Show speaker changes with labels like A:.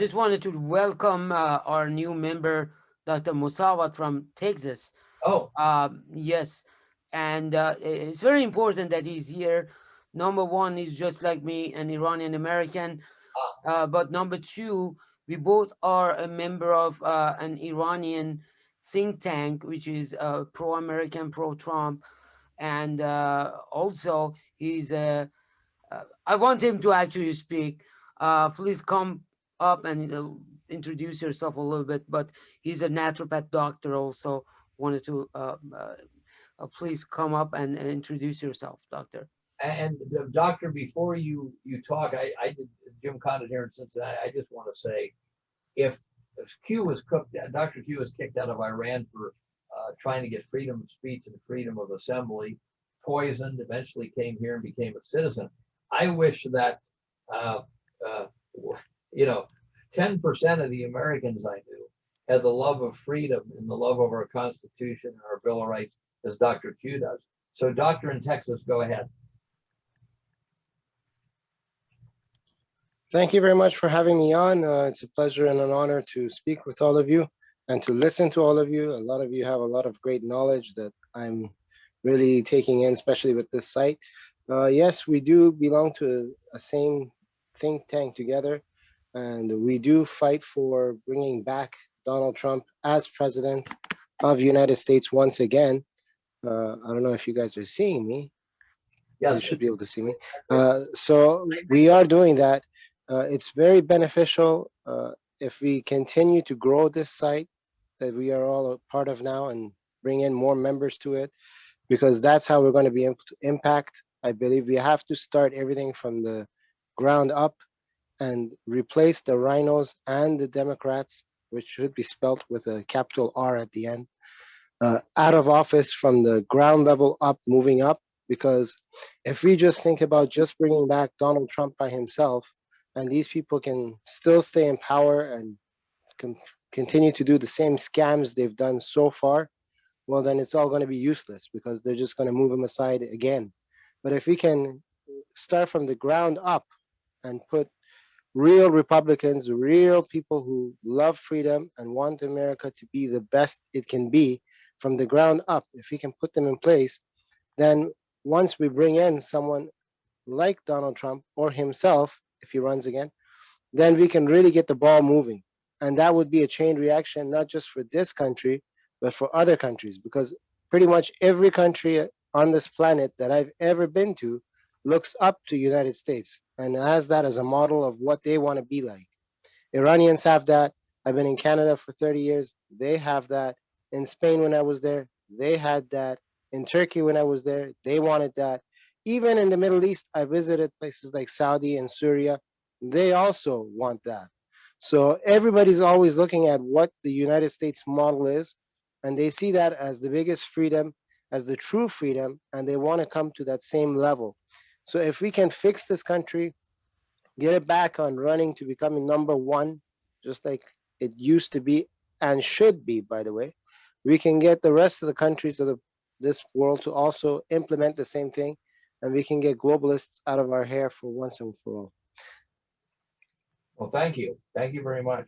A: just wanted to welcome our new member, Dr. Mossavat from Texas.
B: Oh,
A: Yes, and it's very important that he's here. Number one, he's just like me, an Iranian American.
B: ah,
A: But number two, we both are a member of an Iranian think tank, which is pro-American, pro-Trump, and also he's I want him to actually speak. Please come up and introduce yourself a little bit. But he's a naturopath doctor. Also wanted to please come up and introduce yourself, doctor.
B: and the doctor, before you talk, I did Jim Condit here in Cincinnati. I just want to say, if Q was cooked, Dr. Q was kicked out of Iran for trying to get freedom of speech and freedom of assembly, poisoned, eventually came here and became a citizen. I wish that, uh, uh, you know, 10% of the Americans I knew had the love of freedom and the love of our Constitution and our Bill of Rights as Dr. Q does. So, doctor in Texas, go ahead.
C: Thank you very much for having me on. It's a pleasure and an honor to speak with all of you and to listen to all of you. A lot of you have a lot of great knowledge that I'm really taking in, especially with this site. Yes, we do belong to a same think tank together, and we do fight for bringing back Donald Trump as president of the United States once again. I don't know if you guys are seeing me. You
B: Yes.
C: should be able to see me. So we are doing that. It's very beneficial if we continue to grow this site that we are all a part of now and bring in more members to it, because that's how we're going to be able to impact. I believe we have to start everything from the ground up and replace the rhinos and the Democrats, which should be spelt with a capital R at the end, out of office from the ground level up, moving up. Because if we just think about just bringing back Donald Trump by himself, and these people can still stay in power and continue to do the same scams they've done so far, well, then it's all going to be useless because they're just going to move him aside again. But if we can start from the ground up and put real Republicans, real people who love freedom and want America to be the best it can be from the ground up, if we can put them in place, then once we bring in someone like Donald Trump or himself, if he runs again, then we can really get the ball moving. And that would be a chain reaction, not just for this country, but for other countries, because pretty much every country on this planet that I've ever been to looks up to United States and has that as a model of what they want to be like. Iranians have that. I've been in Canada for 30 years. They have that. In Spain, when I was there, they had that. In Turkey, when I was there, they wanted that. Even in the Middle East, I visited places like Saudi and Syria. They also want that. So everybody's always looking at what the United States model is, and they see that as the biggest freedom, as the true freedom, and they want to come to that same level. So if we can fix this country, get it back on running to becoming number one, just like it used to be and should be, by the way, we can get the rest of the countries of this world to also implement the same thing, and we can get globalists out of our hair for once and for all.
B: Well, thank you. Thank you very much.